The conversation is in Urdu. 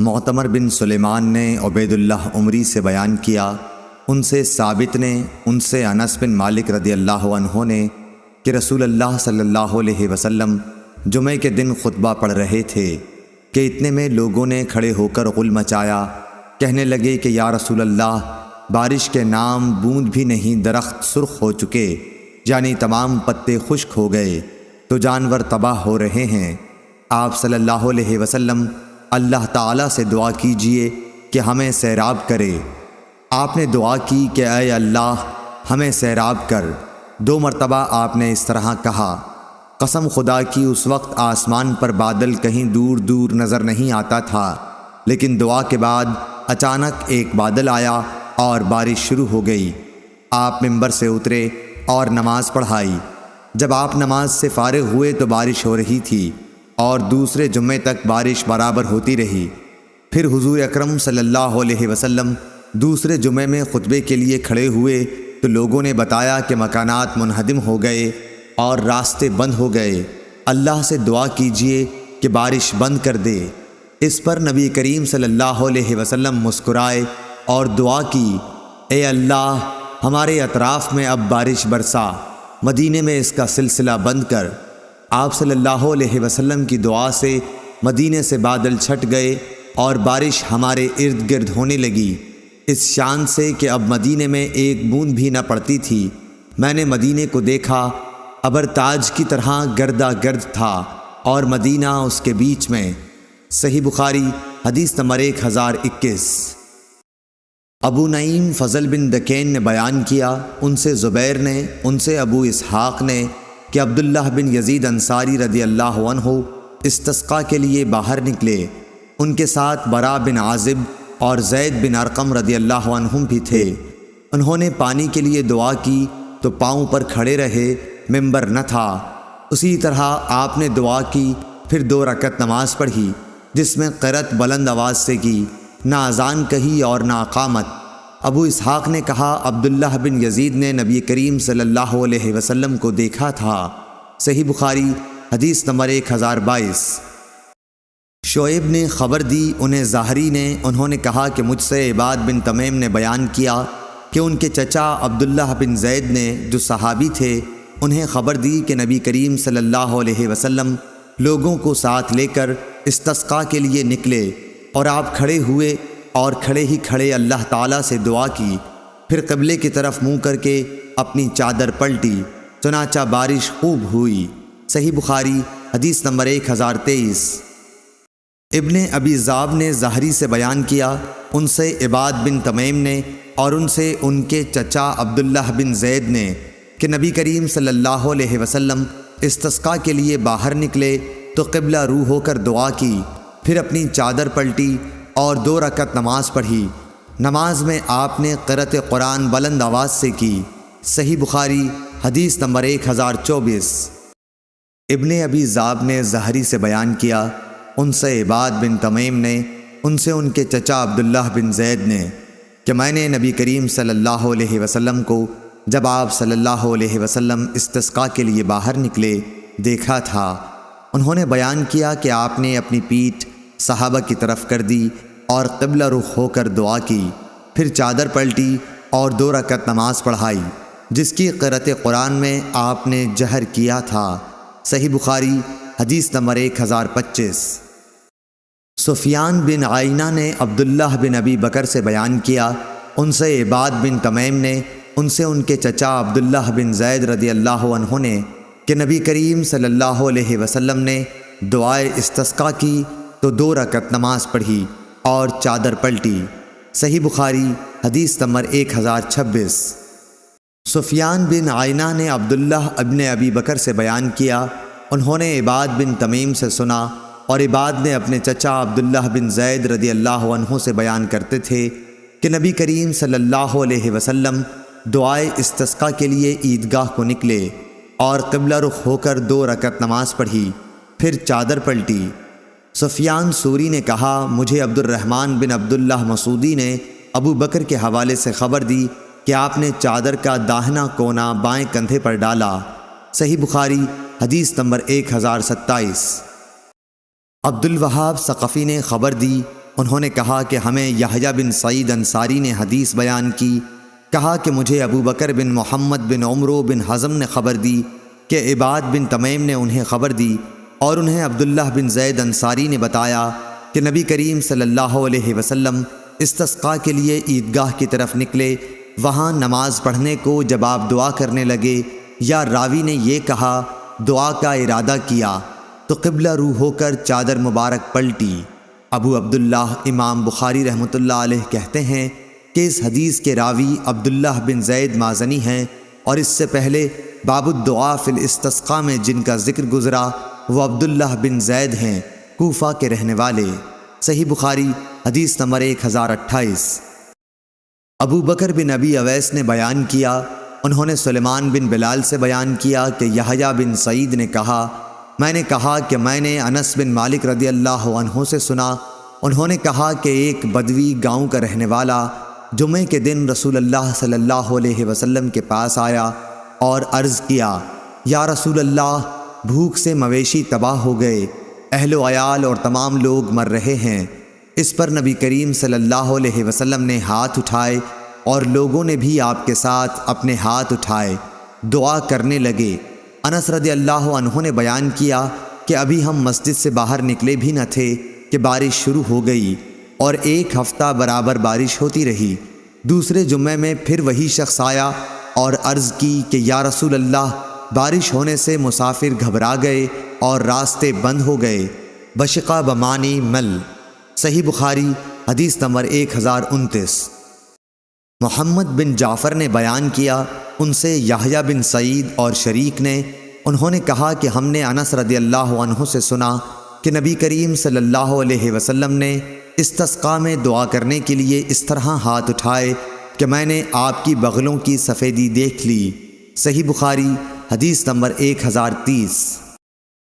معتمر بن سلیمان نے عبید اللہ عمری سے بیان کیا، ان سے ثابت نے، ان سے انس بن مالک رضی اللہ عنہ نے کہ رسول اللہ صلی اللہ علیہ وسلم جمعہ کے دن خطبہ پڑھ رہے تھے کہ اتنے میں لوگوں نے کھڑے ہو کر غل مچایا، کہنے لگے کہ یا رسول اللہ، بارش کے نام بوند بھی نہیں، درخت سرخ ہو چکے، یعنی تمام پتے خشک ہو گئے تو جانور تباہ ہو رہے ہیں۔ آپ صلی اللہ علیہ وسلم اللہ تعالیٰ سے دعا کیجئے کہ ہمیں سیراب کرے۔ آپ نے دعا کی کہ اے اللہ ہمیں سیراب کر۔ 2 مرتبہ آپ نے اس طرح کہا۔ قسم خدا کی اس وقت آسمان پر بادل کہیں دور دور نظر نہیں آتا تھا، لیکن دعا کے بعد اچانک ایک بادل آیا اور بارش شروع ہو گئی۔ آپ ممبر سے اترے اور نماز پڑھائی۔ جب آپ نماز سے فارغ ہوئے تو بارش ہو رہی تھی اور دوسرے جمعے تک بارش برابر ہوتی رہی۔ پھر حضور اکرم صلی اللہ علیہ وسلم دوسرے جمعے میں خطبے کے لیے کھڑے ہوئے تو لوگوں نے بتایا کہ مکانات منہدم ہو گئے اور راستے بند ہو گئے، اللہ سے دعا کیجئے کہ بارش بند کر دے۔ اس پر نبی کریم صلی اللہ علیہ وسلم مسکرائے اور دعا کی، اے اللہ ہمارے اطراف میں اب بارش برسا، مدینے میں اس کا سلسلہ بند کر۔ آپ صلی اللہ علیہ وسلم کی دعا سے مدینے سے بادل چھٹ گئے اور بارش ہمارے ارد گرد ہونے لگی، اس شان سے کہ اب مدینے میں ایک بوند بھی نہ پڑتی تھی۔ میں نے مدینے کو دیکھا، ابر تاج کی طرح گردا گرد تھا اور مدینہ اس کے بیچ میں۔ صحیح بخاری حدیث نمبر 1021۔ ابو نعیم فضل بن دکین نے بیان کیا، ان سے زبیر نے، ان سے ابو اسحاق نے کہ عبداللہ بن یزید انصاری رضی اللہ عنہ استسقاء کے لیے باہر نکلے، ان کے ساتھ برا بن عازب اور زید بن ارقم رضی اللہ عنہم بھی تھے۔ انہوں نے پانی کے لیے دعا کی تو پاؤں پر کھڑے رہے، ممبر نہ تھا۔ اسی طرح آپ نے دعا کی، پھر 2 رکعت نماز پڑھی جس میں قرأت بلند آواز سے کی، نہ اذان کہی اور نہ اقامت۔ ابو اسحاق نے کہا، عبداللہ بن یزید نے نبی کریم صلی اللہ علیہ وسلم کو دیکھا تھا۔ صحیح بخاری حدیث نمبر 1022۔ شعیب نے خبر دی، انہیں ظاہری نے، انہوں نے کہا کہ مجھ سے عباد بن تمیم نے بیان کیا کہ ان کے چچا عبداللہ بن زید نے، جو صحابی تھے، انہیں خبر دی کہ نبی کریم صلی اللہ علیہ وسلم لوگوں کو ساتھ لے کر استسقاء کے لیے نکلے اور آپ کھڑے ہوئے اور کھڑے ہی کھڑے اللہ تعالیٰ سے دعا کی، پھر قبلے کی طرف منہ کر کے اپنی چادر پلٹی، چنانچہ بارش خوب ہوئی۔ صحیح بخاری حدیث نمبر 1023۔ ابن ابی ذئب نے ظاہری سے بیان کیا، ان سے عباد بن تمیم نے اور ان سے ان کے چچا عبداللہ بن زید نے کہ نبی کریم صلی اللہ علیہ وسلم استسقاء کے لیے باہر نکلے تو قبلہ رو ہو کر دعا کی، پھر اپنی چادر پلٹی اور 2 رکعت نماز پڑھی۔ نماز میں آپ نے قرأت قرآن بلند آواز سے کی۔ صحیح بخاری حدیث نمبر 1024۔ ابن ابی ذئب نے ظاہری سے بیان کیا، ان سے عباد بن تمیم نے، ان سے ان کے چچا عبداللہ بن زید نے کہ میں نے نبی کریم صلی اللہ علیہ وسلم کو جب آپ صلی اللہ علیہ وسلم استسقاء کے لیے باہر نکلے دیکھا تھا۔ انہوں نے بیان کیا کہ آپ نے اپنی پیٹھ صحابہ کی طرف کر دی اور قبلہ رخ ہو کر دعا کی، پھر چادر پلٹی اور 2 رکعت نماز پڑھائی جس کی قرأت قرآن میں آپ نے جہر کیا تھا۔ صحیح بخاری حدیث نمبر 1025۔ سفیان بن عینہ نے عبداللہ بن ابی بکر سے بیان کیا، ان سے عباد بن تمیم نے، ان سے ان کے چچا عبداللہ بن زید رضی اللہ عنہ نے کہ نبی کریم صلی اللہ علیہ وسلم نے دعائے استسقاء کی تو 2 رکعت نماز پڑھی اور چادر پلٹی۔ صحیح بخاری حدیث نمبر 1026۔ سفیان بن عینہ نے عبداللہ ابن ابی بکر سے بیان کیا، انہوں نے عباد بن تمیم سے سنا اور عباد نے اپنے چچا عبداللہ بن زید رضی اللہ عنہ سے بیان کرتے تھے کہ نبی کریم صلی اللہ علیہ وسلم دعائے استسقاء کے لیے عیدگاہ کو نکلے اور قبلہ رخ ہو کر 2 رکعت نماز پڑھی، پھر چادر پلٹی۔ سفیان سوری نے کہا، مجھے عبد الرحمن بن عبداللہ مسعودی نے ابو بکر کے حوالے سے خبر دی کہ آپ نے چادر کا داہنا کونا بائیں کندھے پر ڈالا۔ صحیح بخاری حدیث نمبر 1027۔ عبد الوہاب ثقفی نے خبر دی انہوں نے کہا کہ ہمیں یحییٰ بن سعید انصاری نے حدیث بیان کی، کہا کہ مجھے ابو بکر بن محمد بن عمرو بن حزم نے خبر دی کہ عباد بن تمیم نے انہیں خبر دی، اور انہیں عبداللہ بن زید انصاری نے بتایا کہ نبی کریم صلی اللہ علیہ وسلم استسقاء کے لیے عیدگاہ کی طرف نکلے۔ وہاں نماز پڑھنے کو جب آپ دعا کرنے لگے یا راوی نے یہ کہا دعا کا ارادہ کیا تو قبلہ رو ہو کر چادر مبارک پلٹی۔ ابو عبداللہ امام بخاری رحمۃ اللہ علیہ کہتے ہیں کہ اس حدیث کے راوی عبداللہ بن زید مازنی ہیں، اور اس سے پہلے باب الدعاء فی الاستسقاء میں جن کا ذکر گزرا وہ عبداللہ بن زید ہیں، کوفہ کے رہنے والے۔ صحیح بخاری حدیث نمبر 1028۔ ابو بکر بن ابی اویس نے بیان کیا، انہوں نے سلیمان بن بلال سے بیان کیا کہ یحییٰ بن سعید نے کہا، میں نے کہا کہ میں نے انس بن مالک رضی اللہ عنہ سے سنا، انہوں نے کہا کہ ایک بدوی گاؤں کا رہنے والا جمعے کے دن رسول اللہ صلی اللہ علیہ وسلم کے پاس آیا اور عرض کیا، یا رسول اللہ، بھوک سے مویشی تباہ ہو گئے، اہل و عیال اور تمام لوگ مر رہے ہیں۔ اس پر نبی کریم صلی اللہ علیہ وسلم نے ہاتھ اٹھائے اور لوگوں نے بھی آپ کے ساتھ اپنے ہاتھ اٹھائے، دعا کرنے لگے۔ انس رضی اللہ عنہ نے بیان کیا کہ ابھی ہم مسجد سے باہر نکلے بھی نہ تھے کہ بارش شروع ہو گئی، اور 1 ہفتہ برابر بارش ہوتی رہی۔ دوسرے جمعے میں پھر وہی شخص آیا اور عرض کی کہ یا رسول اللہ، بارش ہونے سے مسافر گھبرا گئے اور راستے بند ہو گئے۔ بشقہ بمانی مل۔ صحیح بخاری حدیث نمبر 1029۔ محمد بن جعفر نے بیان کیا، ان سے یحییٰ بن سعید اور شریک نے، انہوں نے کہا کہ ہم نے انس رضی اللہ عنہ سے سنا کہ نبی کریم صلی اللہ علیہ وسلم نے استسقاء میں دعا کرنے کے لیے اس طرح ہاتھ اٹھائے کہ میں نے آپ کی بغلوں کی سفیدی دیکھ لی۔ صحیح بخاری حدیث نمبر 1030۔